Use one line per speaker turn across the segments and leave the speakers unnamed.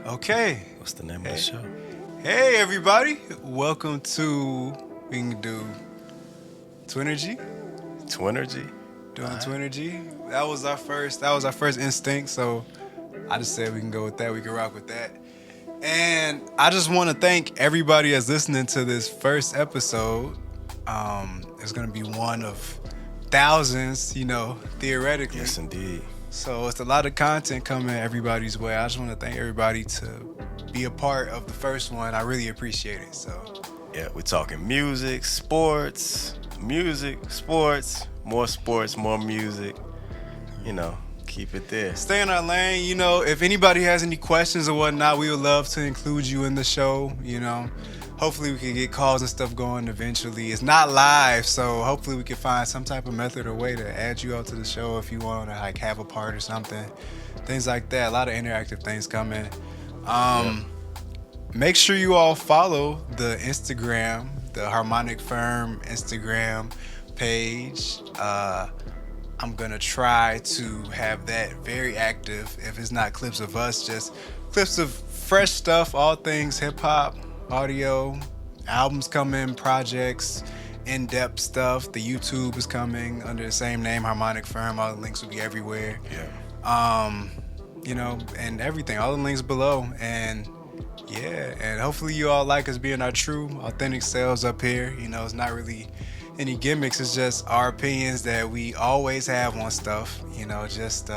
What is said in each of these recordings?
Okay.
What's the name of the show?
Hey, everybody. Welcome to, we can do Twinnergy.
Twinnergy.
Doing Twinnergy. That was our first instinct. So I just said we can go with that. We can rock with that. And I just want to thank everybody that's listening to this first episode. It's going to be one of thousands, theoretically.
Yes, indeed.
So it's a lot of content coming everybody's way. I just want to thank everybody to be a part of the first one. I really appreciate it. So
Yeah, we're talking music, sports, more music. Keep it there.
stay in our lane. If anybody has any questions or whatnot, we would love to include you in the show. Hopefully we can get calls and stuff going eventually. It's not live, so hopefully we can find some type of method or way to add you out to the show if you want to have a part or something. Things like that. A lot of interactive things coming. Make sure you all follow the Instagram, the Harmonic Firm Instagram page. I'm gonna try to have that very active. If it's not clips of us, just clips of fresh stuff, all things hip hop, audio, albums coming, projects, in-depth stuff. The YouTube is coming under the same name, Harmonic Firm. All the links will be everywhere.
Yeah.
And everything. All the links below. And hopefully you all like us being our true, authentic selves up here. It's not really any gimmicks. It's just our opinions that we always have on stuff. Just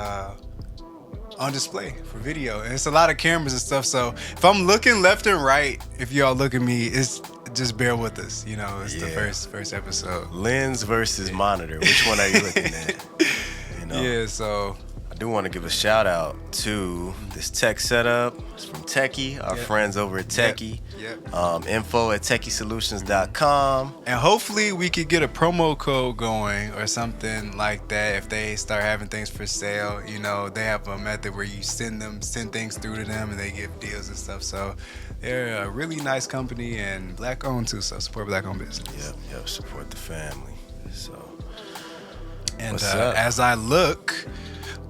on display for video. And it's a lot of cameras and stuff. So if I'm looking left and right, if y'all look at me, it's just bear with us. It's the first episode.
Lens versus monitor. Which one are you looking at?
Yeah. So.
I do want to give a shout out to this tech setup. It's from Techie, our friends over at Techie. Info at techiesolutions.com.
And hopefully we could get a promo code going or something like that if they start having things for sale. They have a method where you send things through to them and they give deals and stuff. So they're a really nice company and black owned too. So support black owned business.
Yep. Support the family. So,
and
what's up?
As I look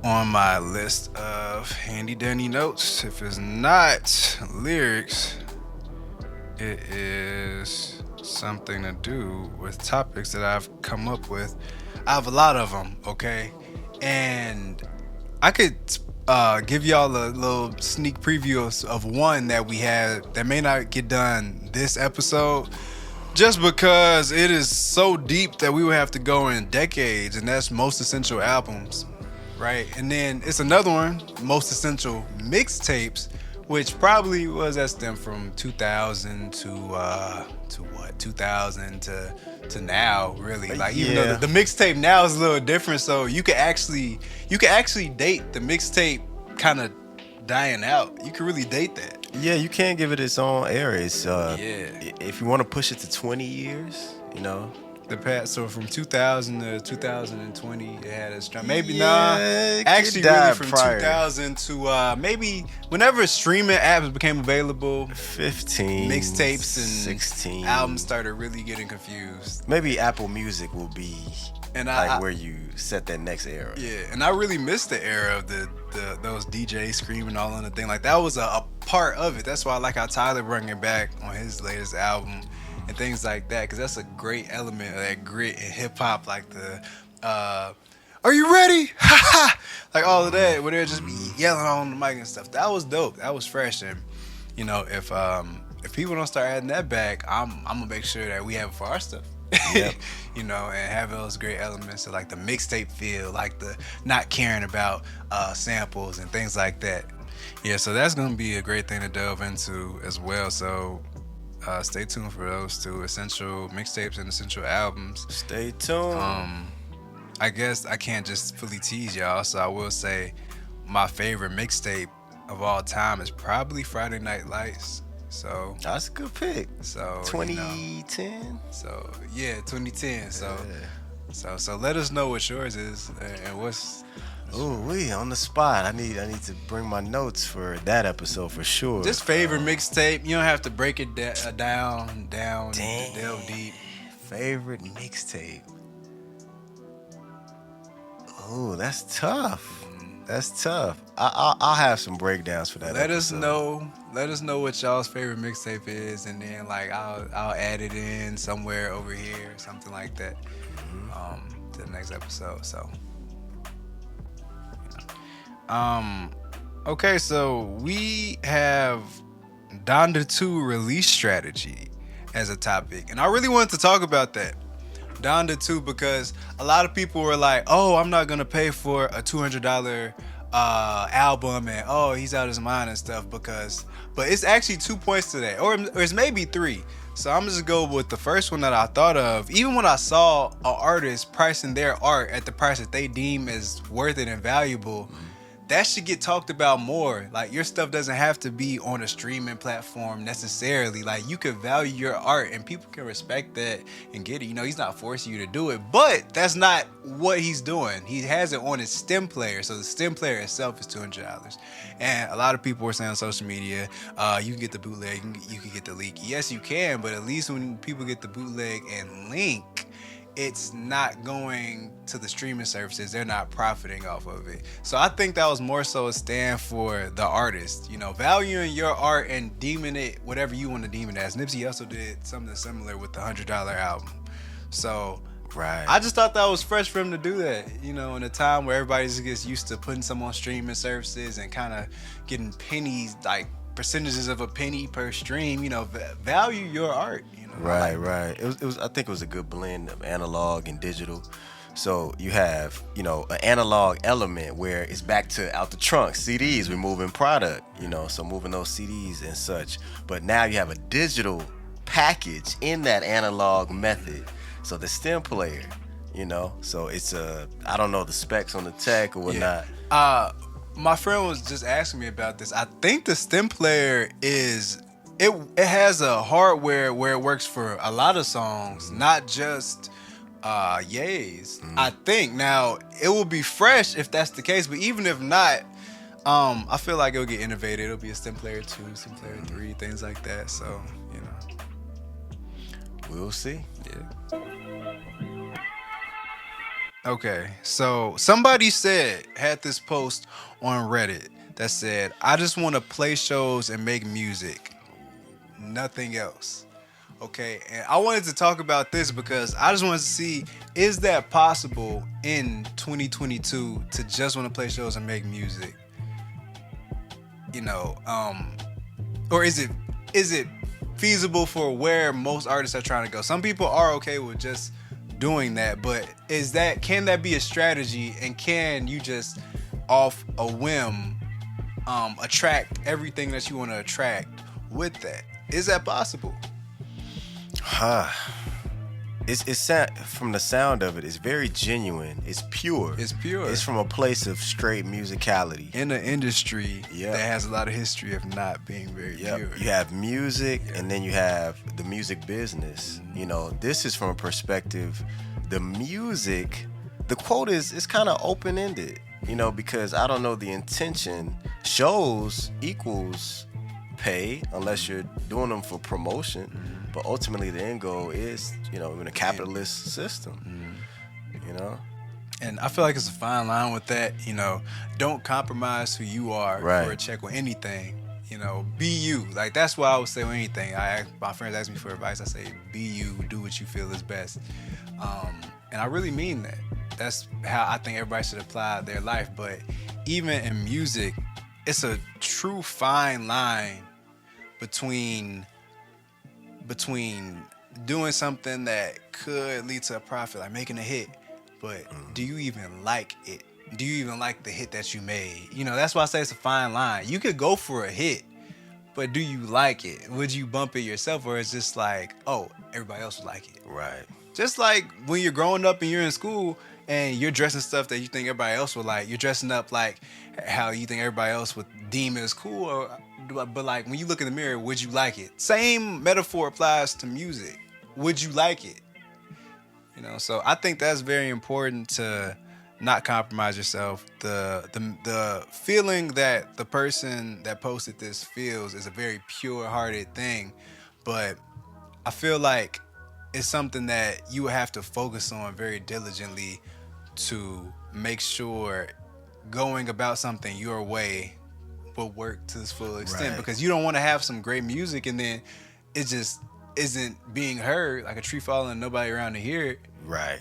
on my list of handy dandy notes, if it's not lyrics, it is something to do with topics that I've come up with. I have a lot of them, okay? And I could give y'all a little sneak preview of one that we had that may not get done this episode, just because it is so deep that we would have to go in decades, and that's most essential albums. Right, and then it's another one, most essential mixtapes, which probably was that stem from 2000 to what 2000 to now, really. Even though the mixtape now is a little different, so you could actually date the mixtape kind of dying out. You could really date that.
Yeah, you can't give it its own era. It's if you want to push it to 20 years,
The past, so from 2000 to 2020, it had a strong. Maybe
it
actually,
could
really
die
from
prior.
2000 to maybe whenever streaming apps became available,
15,
mixtapes and
16
albums started really getting confused.
Maybe Apple Music will be where you set that next era.
Yeah, and I really missed the era of those DJs screaming all on the thing. Like that was a part of it. That's why I like how Tyler brought it back on his latest album. And things like that, because that's a great element of that grit in hip hop, like the "Are you ready?" Ha ha, like all of that, where they'll just be yelling on the mic and stuff. That was dope. That was fresh, and if people don't start adding that back, I'm gonna make sure that we have it for our stuff.
Yep.
And have those great elements of like the mixtape feel, like the not caring about samples and things like that. Yeah, so that's gonna be a great thing to delve into as well. So. Stay tuned for those two essential mixtapes and essential albums.
Stay tuned.
I guess I can't just fully tease y'all, so I will say my favorite mixtape of all time is probably Friday Night Lights. So
that's a good pick.
So
2010.
2010. So let us know what yours is and what's.
Ooh, we on the spot. I need to bring my notes for that episode for sure.
Just favorite mixtape. You don't have to break it down, delve deep.
Favorite mixtape. Oh, that's tough. That's tough. I'll have some breakdowns for that
Let us
episode.
know. Let us know what y'all's favorite mixtape is, and then like I'll add it in somewhere over here, something like that, to the next episode. So, okay, so we have Donda 2 release strategy as a topic, and I really wanted to talk about that. Donda 2 because a lot of people were like, "Oh, I'm not gonna pay for a $200 album," and "Oh, he's out of his mind" and stuff. But it's actually 2 points to that, or it's maybe 3. So I'm just gonna go with the first one that I thought of. Even when I saw an artist pricing their art at the price that they deem as worth it and valuable, that should get talked about more. Like, your stuff doesn't have to be on a streaming platform necessarily. Like, you could value your art and people can respect that and get it. You know, he's not forcing you to do it, but that's not what he's doing. He has it on his stem player, so the stem player itself is $200. And a lot of people were saying on social media, you can get the bootleg, you can get the leak. Yes, you can, but at least when people get the bootleg and link, it's not going to the streaming services. They're not profiting off of it. So I think that was more so a stand for the artist, you know, valuing your art and deeming it whatever you want to deem it as. Nipsey also did something similar with the $100 album. So
Right.
I just thought that was fresh for him to do that, you know, in a time where everybody just gets used to putting some on streaming services and kind of getting pennies, like percentages of a penny per stream. You know, value your art, you know.
Right, right. It was. I think it was a good blend of analog and digital. So you have, you know, an analog element where it's back to out the trunk, CDs, we're moving product, you know, so moving those CDs and such. But now you have a digital package in that analog method. So the stem player, you know, so it's I don't know the specs on the tech or whatnot.
Yeah. My friend was just asking me about this. I think the stem player it has a hardware where it works for a lot of songs, not just Ye's. I think now it will be fresh if that's the case, but even if not, I feel like it'll get innovated. It'll be a stem player 2, stem player 3, things like that. So, you know,
We'll see.
yeah. Okay, so somebody had this post on Reddit that said, "I just want to play shows and make music, nothing else." Okay, and I wanted to talk about this because I just wanted to see, is that possible in 2022 to just want to play shows and make music? You know, or is it feasible for where most artists are trying to go? Some people are okay with just doing that, but can that be a strategy, and can you just off a whim attract everything that you want to attract with that? Is that possible?
It's from the sound of it, it's very genuine. It's pure.
It's pure.
It's from a place of straight musicality.
In an industry
Yep.
that has a lot of history of not being very
Yep.
pure.
You have music, and then you have the music business. You know, this is from a perspective, the music, the quote is kind of open-ended, you know, because I don't know the intention. Shows equals pay unless you're doing them for promotion. But ultimately the end goal is, you know, in a capitalist system, you know?
And I feel like it's a fine line with that, you know. Don't compromise who you are
Right.
for a check with anything. You know, be you. Like, that's what I would say with anything. My friends ask me for advice. I say, be you. Do what you feel is best. And I really mean that. That's how I think everybody should apply their life. But even in music, it's a true fine line between doing something that could lead to a profit, like making a hit, but do you even like it? Do you even like the hit that you made? You know, that's why I say it's a fine line. You could go for a hit, but do you like it? Would you bump it yourself, or is it just like, oh, everybody else would like it?
Right.
Just like when you're growing up and you're in school and you're dressing stuff that you think everybody else would like. You're dressing up like how you think everybody else would deem as cool, but like when you look in the mirror, would you like it? Same metaphor applies to music. Would you like it? You know, so I think that's very important to not compromise yourself. The feeling that the person that posted this feels is a very pure-hearted thing, but I feel like it's something that you would have to focus on very diligently to make sure going about something your way will work to its full extent,
Right.
because you don't want to have some great music and then it just isn't being heard, like a tree falling, nobody around to hear it,
Right.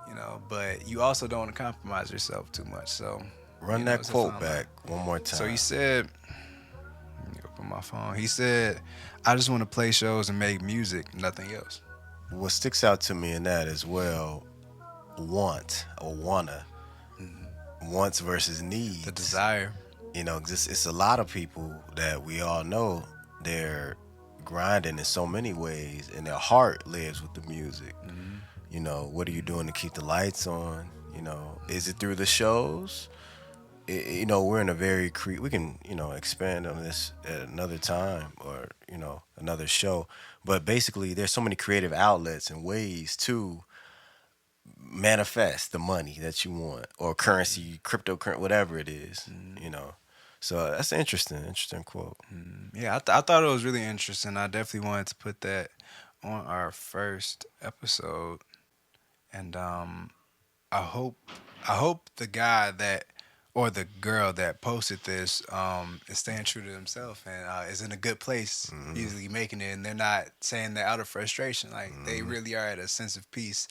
you know. But you also don't want to compromise yourself too much. So
Run
you know,
that
it's a
quote
fine
back
line.
one more time.
So he said, let me open my phone. He said, I just want to play shows and make music, nothing else.
What sticks out to me in that as well, want or wanna, wants versus needs.
The desire.
You know, just it's a lot of people that we all know they're grinding in so many ways, and their heart lives with the music. You know, what are you doing to keep the lights on? You know, is it through the shows? You know, we're in a very we can, you know, expand on this at another time, or you know, another show. But basically, there's so many creative outlets and ways to manifest the money that you want, or currency, cryptocurrency, whatever it is. You know, so that's an interesting quote.
Yeah, I thought it was really interesting. I definitely wanted to put that on our first episode, and I hope the guy that, or the girl that posted this, is staying true to themselves and is in a good place, easily making it, and they're not saying that out of frustration. Like they really are at a sense of peace,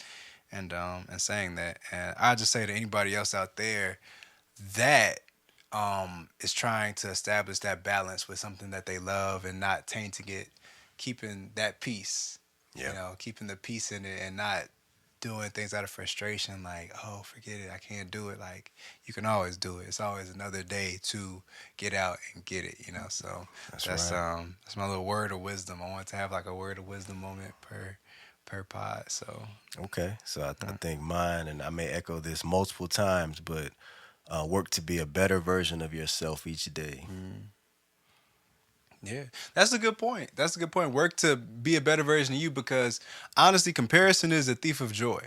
and saying that. And I just say to anybody else out there that is trying to establish that balance with something that they love and not tainting it, keeping that peace.
Yeah.
You know, keeping the peace in it and not doing things out of frustration, like, oh, forget it, I can't do it. Like, you can always do it. It's always another day to get out and get it, you know. So
That's right.
that's my little word of wisdom. I want to have like a word of wisdom moment per pod. So
Okay, so I think mine, and I may echo this multiple times, but work to be a better version of yourself each day.
yeah, that's a good point. That's a good point. Work to be a better version of you, because honestly, comparison is a thief of joy.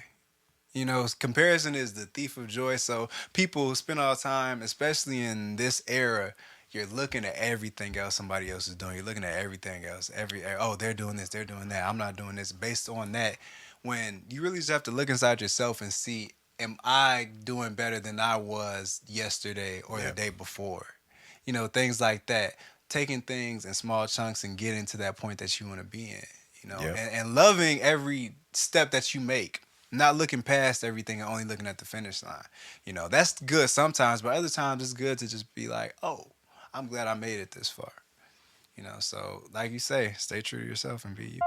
You know, comparison is the thief of joy. So people spend all the time, especially in this era, you're looking at everything else somebody else is doing. You're looking at everything else. Oh, they're doing this, they're doing that. I'm not doing this. Based on that, when you really just have to look inside yourself and see, am I doing better than I was yesterday or the
Yep.
day before? You know, things like that. Taking things in small chunks and getting to that point that you want to be in. You know,
Yep.
and loving every step that you make, not looking past everything and only looking at the finish line. You know, that's good sometimes, but other times it's good to just be like, oh, I'm glad I made it this far. You know, so like you say, stay true to yourself and be you.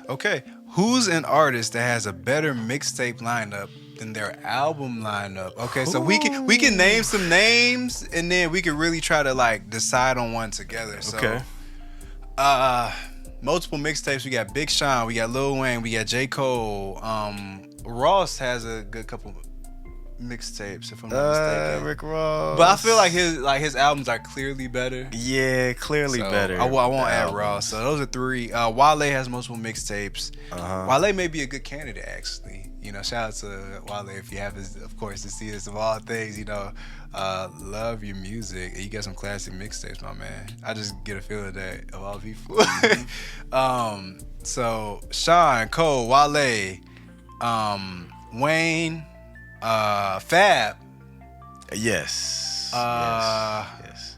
Okay, who's an artist that has a better mixtape lineup than their album lineup? Okay, so we can name some names, and then we can really try to like decide on one together. So
Okay.
multiple mixtapes. We got Big Sean, we got Lil Wayne, we got J. Cole. Ross has a good couple mixtapes, if I'm not mistaken.
Rick Ross.
But I feel like his albums are clearly better.
Yeah, clearly
So
better.
I won't add
albums.
Ross. So those are three. Wale has multiple mixtapes.
Uh-huh.
Wale may be a good candidate, actually. You know, shout out to Wale if you have his, of course, to see this of all things. You know, love your music. You got some classic mixtapes, my man. I just get a feeling that of all people. So Sean, Cole, Wale, Wayne, Fab.
Yes. Yes.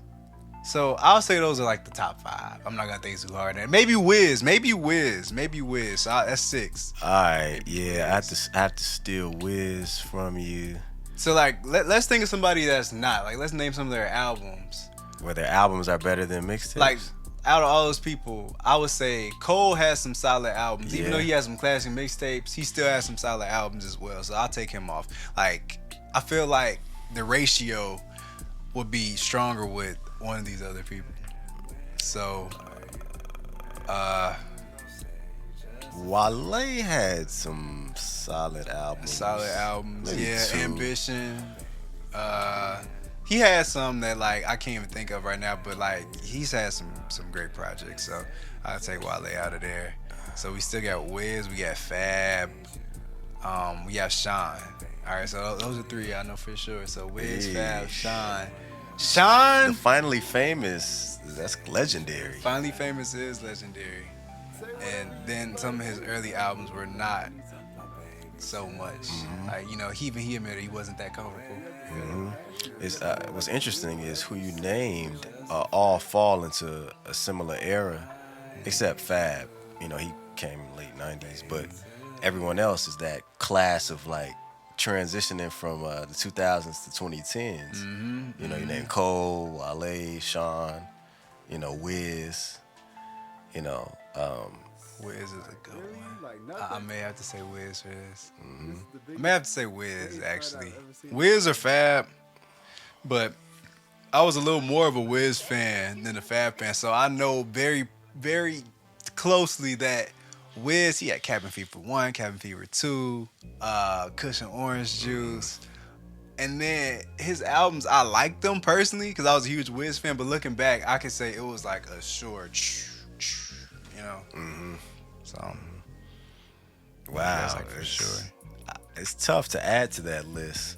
So I'll say those are like the top five. I'm not gonna think too hard. And maybe Wiz. So that's six.
All right. Yeah, I have to steal Wiz from you.
So like, let's think of somebody that's not. Like, let's name some of their albums.
Where their albums are better than mixtapes.
Like, out of all those people, I would say Cole has some solid albums. Even
Yeah.
though he has some classic mixtapes, he still has some solid albums as well. So I'll take him off. Like, I feel like the ratio would be stronger with one of these other people. So,
Wale had some solid albums. Maybe
yeah.
two.
Ambition. He has some that like I can't even think of right now, but like he's had some great projects. So I'll take Wale out of there. So we still got Wiz, we got Fab, we got Sean. All right, so those are three I know for sure. So Wiz, Fab, Sean.
The Finally Famous, that's legendary.
Finally Famous is legendary. And then some of his early albums were not so much. Like, you know, he admitted he wasn't that comfortable.
It's what's interesting is who you named all fall into a similar era, except Fab. You know, he came in late '90s, but everyone else is that class of like transitioning from the 2000s to 2010s. You know, you named Cole, Wale, Sean, you know, Wiz. You know,
Wiz is a good one. I may have to say Wiz for this. I may have to say Wiz, actually. Wiz or Fab, but I was a little more of a Wiz fan than a Fab fan, so I know very, very closely that Wiz, he had Cabin Fever 1, Cabin Fever 2, Cushion Orange Juice. And then his albums, I liked them personally because I was a huge Wiz fan, but looking back, I could say it was like a short, you know? So,
wow,
that's like for sure.
It's tough to add to that list.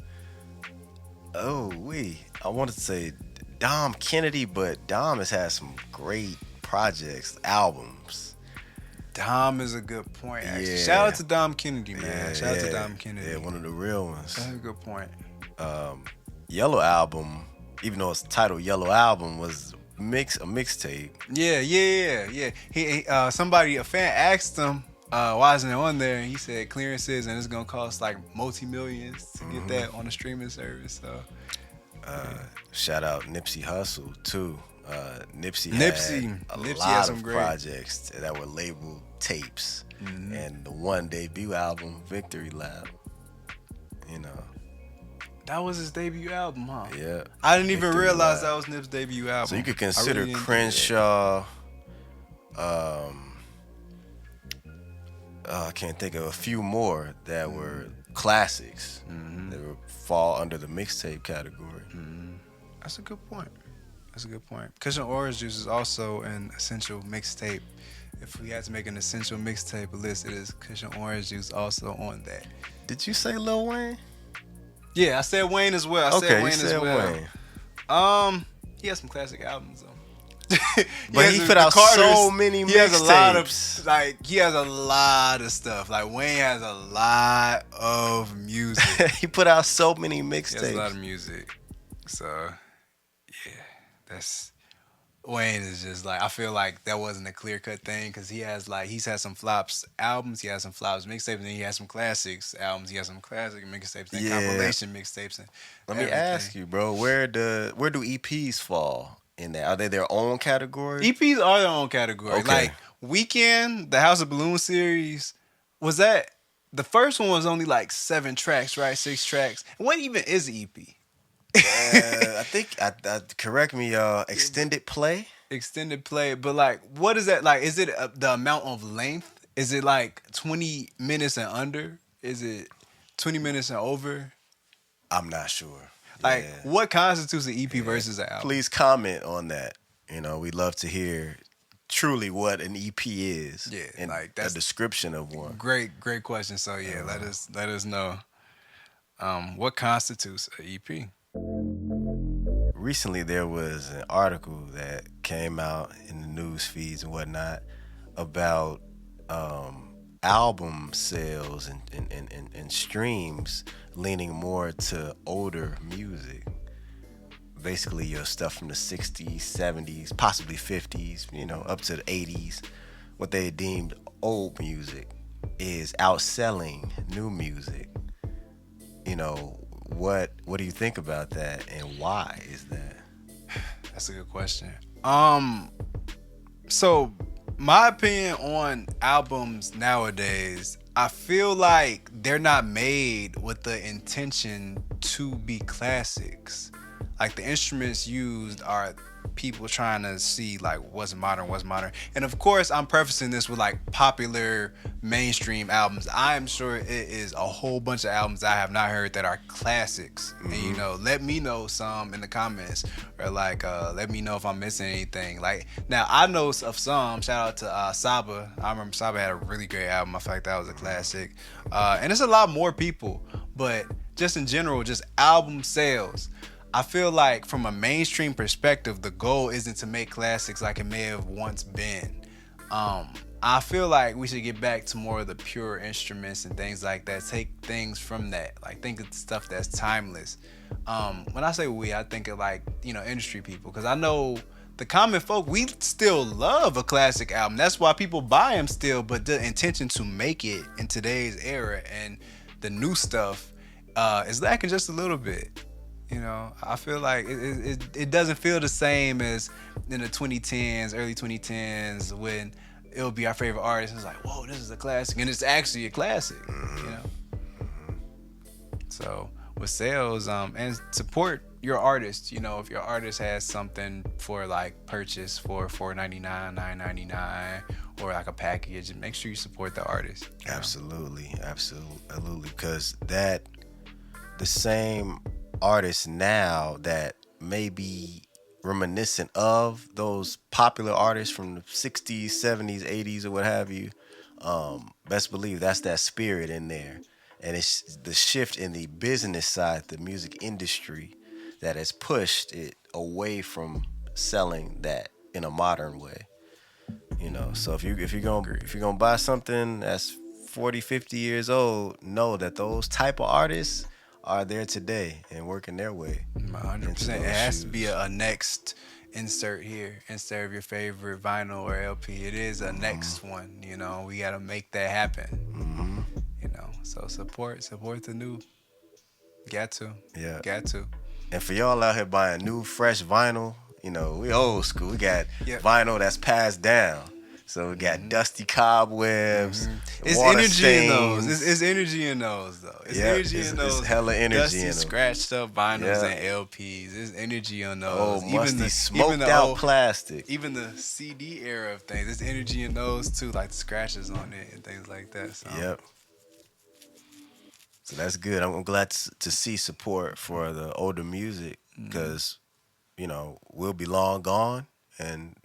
I wanted to say Dom Kennedy, but Dom has had some great projects, albums.
Dom is a good point, actually.
Yeah.
Shout out to Dom Kennedy, man. Shout out to Dom Kennedy.
Yeah, one of the real ones.
That's a good point.
Yellow Album, even though it's titled Yellow Album, was a mixtape.
Yeah. He a fan asked him why isn't it on there, and he said clearances, and it's gonna cost like multi-millions to get that on a streaming service. So,
Shout out Nipsey Hussle too. Nipsey had a
Nipsey
lot
had some
of
great
projects that were labeled tapes, and the one debut album, Victory Lap. You know.
that was his debut album, huh?
Yeah.
I didn't even
Victory
realize
Lap.
that was Nip's debut album.
So you could
I
consider
really didn't do
Crenshaw. I can't think of a few more that were classics that would fall under the mixtape category.
That's a good point. Cushion Orange Juice is also an essential mixtape. If we had to make an essential mixtape list, it is Cushion Orange Juice also on that.
Did you say Lil Wayne?
Yeah, I said Wayne as well.
Wayne.
He has some classic albums though.
But he put out so many
He has a lot of
mixtapes.
he has a lot of stuff. Like Wayne has a lot of music.
He put out so many
He has a lot
mixtapes.
of music. So yeah, that's Wayne is just like, I feel like that wasn't a clear cut thing because he's had some flops albums, he has some flops mixtapes, and then he has some classics albums, he has some classic mixtapes and compilation mixtapes. And
Let me ask you, bro, where do EPs fall in that? Are they their own category?
EPs are their own category.
Okay.
Like Weekend, the House of Balloon series, was that the first one was only like 7 tracks, right? 6 tracks. What even is an EP?
I think, correct me, extended play?
Extended play, but like, what is that like? Is it the amount of length? Is it like 20 minutes and under? Is it 20 minutes and over?
I'm not sure.
Like, what constitutes an EP versus an album?
Please comment on that. You know, we'd love to hear truly what an EP is.
Yeah,
and
like,
a description of one.
Great question. So yeah, let us know what constitutes an EP.
Recently, there was an article that came out in the news feeds and whatnot about album sales and streams leaning more to older music. Basically, your stuff from the 60s, 70s, possibly 50s, you know, up to the 80s. What they deemed old music is outselling new music. You know, what do you think about that, and why is that?
That's a good question. So my opinion on albums nowadays, I feel like they're not made with the intention to be classics. Like the instruments used are people trying to see like what's modern. And of course, I'm prefacing this with like popular mainstream albums. I am sure it is a whole bunch of albums I have not heard that are classics. And you know, let me know some in the comments, or like let me know if I'm missing anything. Like now, I know of some. Shout out to Saba. I remember Saba had a really great album. I feel like that was a classic. And it's a lot more people, but just in general, just album sales. I feel like from a mainstream perspective, the goal isn't to make classics like it may have once been. I feel like we should get back to more of the pure instruments and things like that. Take things from that. Like think of stuff that's timeless. When I say we, I think of like, industry people. Because I know the common folk, we still love a classic album. That's why people buy them still. But the intention to make it in today's era and the new stuff is lacking just a little bit. I feel like it doesn't feel the same as in the 2010s, early 2010s, when it'll be our favorite artist. And it's like, whoa, this is a classic. And it's actually a classic, So with sales, and support your artist. If your artist has something for like purchase for $4.99, $9.99, or like a package, make sure you support the artist.
Absolutely. Because the same artists now that may be reminiscent of those popular artists from the 60s, 70s, 80s, or what have you, best believe that's that spirit in there. And it's the shift in the business side, the music industry, that has pushed it away from selling that in a modern way. So if you're gonna buy something that's 40, 50 years old, know that those type of artists are there today and working their way.
100%. It has to be a next insert here instead of your favorite vinyl or LP. It is a next one. We got to make that happen. So support the new. Got to.
Yeah.
Got to.
And for y'all out here buying new, fresh vinyl, we old school. We got vinyl that's passed down. So we got dusty cobwebs.
It's
water
energy
stains.
in those. It's energy in those, though. It's energy in those.
It's hella energy
dusty,
in them.
scratched up vinyls and LPs. There's energy on those.
Oh, musty, smoked out plastic.
Even the CD era of things. There's energy in those, too, like the scratches on it and things like that. So.
Yep. So that's good. I'm glad to see support for the older music because, we'll be long gone, and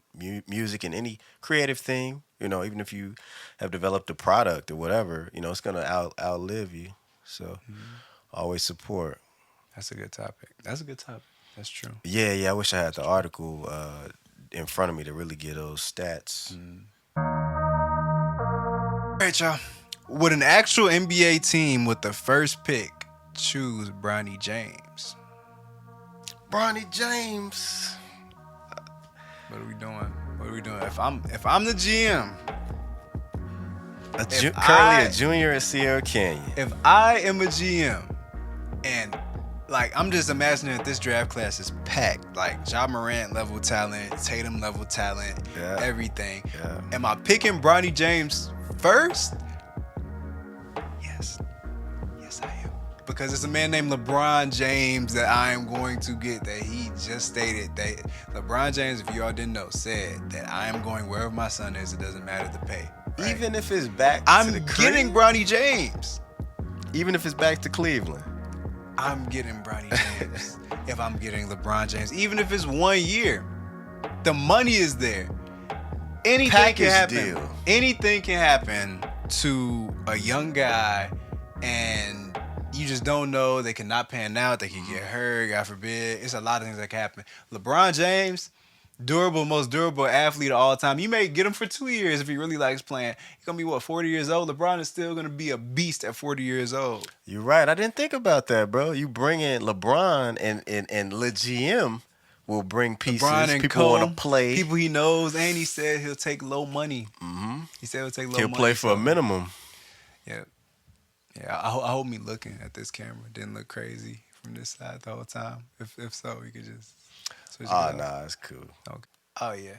music and any creative thing, even if you have developed a product or whatever, it's going to outlive you. So always support.
That's a good topic. That's true.
Yeah. I wish I had the article in front of me to really get those stats.
All right, y'all. Would an actual NBA team with the first pick choose Bronny James?
Bronny James.
What are we doing? If I'm the GM,
currently a junior at Sierra Canyon.
If I am a GM, and like I'm just imagining that this draft class is packed, like Ja Morant level talent, Tatum level talent, everything.
Yeah.
Am I picking Bronny James first? Yes, I am. Because it's a man named LeBron James that I am going to get, that he just stated that LeBron James, if you all didn't know, said that I am going wherever my son is, it doesn't matter the pay. Right?
Even if it's back
to
the
I'm getting Bronny James.
Even if it's back to Cleveland.
I'm getting Bronny James if I'm getting LeBron James. Even if it's 1 year. The money is there. Anything can happen.
Deal.
Anything can happen to a young guy, and you just don't know. They cannot pan out. They can get hurt, God forbid. It's a lot of things that can happen. LeBron James, most durable athlete of all time. You may get him for 2 years if he really likes playing. He's going to be, 40 years old? LeBron is still going to be a beast at 40 years old.
You're right. I didn't think about that, bro. You bring in LeBron and Le GM will bring pieces.
LeBron and
people want to play.
People he knows, and he said he'll take low money.
Mm-hmm.
He said he'll take low money.
He'll play for a minimum.
Yeah. Yeah, I hope me looking at this camera didn't look crazy from this side the whole time. If so, you could just switch it up.
Nah, it's cool.
Okay. Oh yeah.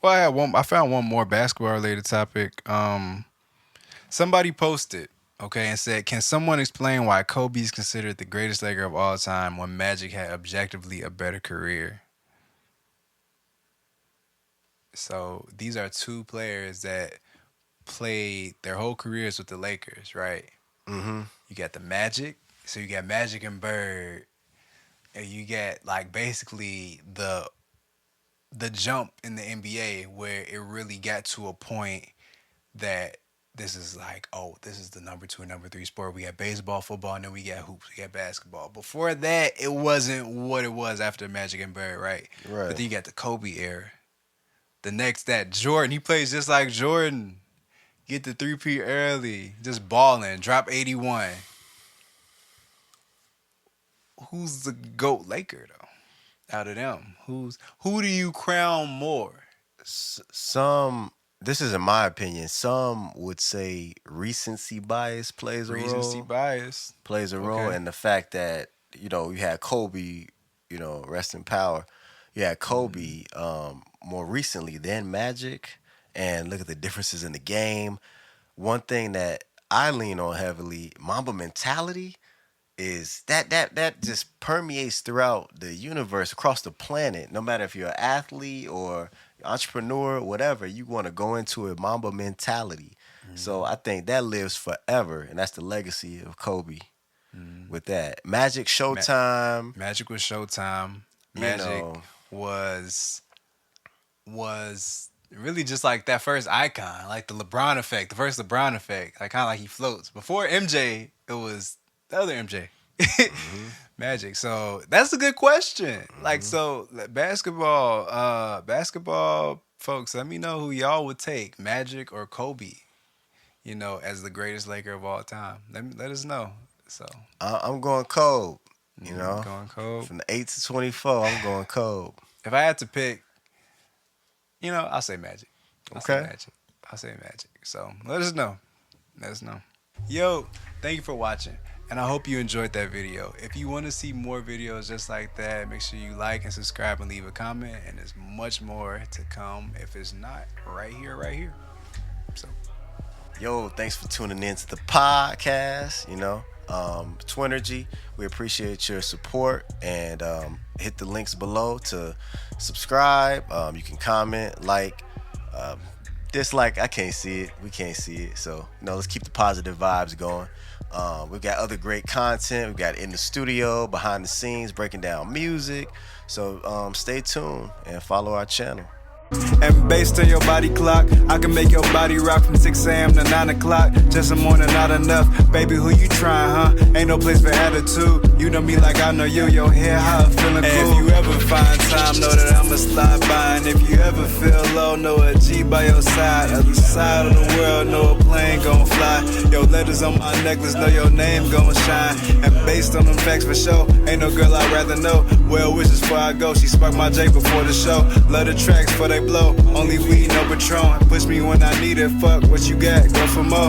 Well, I found one more basketball related topic. Somebody posted, and said, "Can someone explain why Kobe is considered the greatest Laker of all time when Magic had objectively a better career?" So these are two players that played their whole careers with the Lakers, right?
Mm-hmm.
You got the Magic, so you got Magic and Bird, and you get like basically the jump in the NBA where it really got to a point that this is like, this is the number 2 and number 3 sport. We got baseball, football, and then we got hoops, we got basketball. Before that, it wasn't what it was after Magic and Bird, right?
Right.
But then you got the Kobe era. The next, that Jordan, he plays just like Jordan. Get the 3P early. Just balling. Drop 81. Who's the GOAT Laker though? Out of them, who do you crown more?
Some, this is in my opinion, some would say recency bias plays a role.
Recency bias
plays a role, and the fact that you had Kobe, rest in power. You had Kobe more recently than Magic, and look at the differences in the game. One thing that I lean on heavily, Mamba mentality, is that just permeates throughout the universe, across the planet. No matter if you're an athlete or entrepreneur, whatever, you want to go into a Mamba mentality. So I think that lives forever, and that's the legacy of Kobe. With that, Magic, Showtime.
Magic was Showtime. Magic was really just like that first icon, like the LeBron effect, the first LeBron effect, like kind of like he floats. Before MJ, it was the other MJ. Magic. So that's a good question. Like, so basketball folks, let me know who y'all would take, Magic or Kobe, as the greatest Laker of all time. Let us know. So
I'm going Kobe.
Going Kobe.
From the 8 to 24, I'm going Kobe.
If I had to pick, I'll say Magic. I'll say Magic. So let us know. Yo, thank you for watching. And I hope you enjoyed that video. If you want to see more videos just like that, make sure you like and subscribe and leave a comment. And there's much more to come if it's not right here. So,
yo, thanks for tuning in to the podcast. Twinnergy, we appreciate your support, and hit the links below to subscribe. You can comment, like, dislike. I can't see it. We can't see it. So, let's keep the positive vibes going. We've got other great content. We've got in the studio, behind the scenes, breaking down music. So stay tuned and follow our channel.
And based on your body clock, I can make your body rock from 6 a.m. to 9 o'clock. Just a morning, not enough. Baby, who you trying, huh? Ain't no place for attitude. You know me like I know you. Your hair hot, feeling cool. If you ever find time, know that I'ma slide by. And if you ever feel low, know a G by your side. Other side of the world, know a plane gon' fly. Your letters on my necklace, know your name gon' shine. And based on them facts for sure, ain't no girl I'd rather know. Well wishes before I go. She sparked my J before the show. Love the tracks for they blow. Only weed, no Patron. Push me when I need it. Fuck what you got, go for more.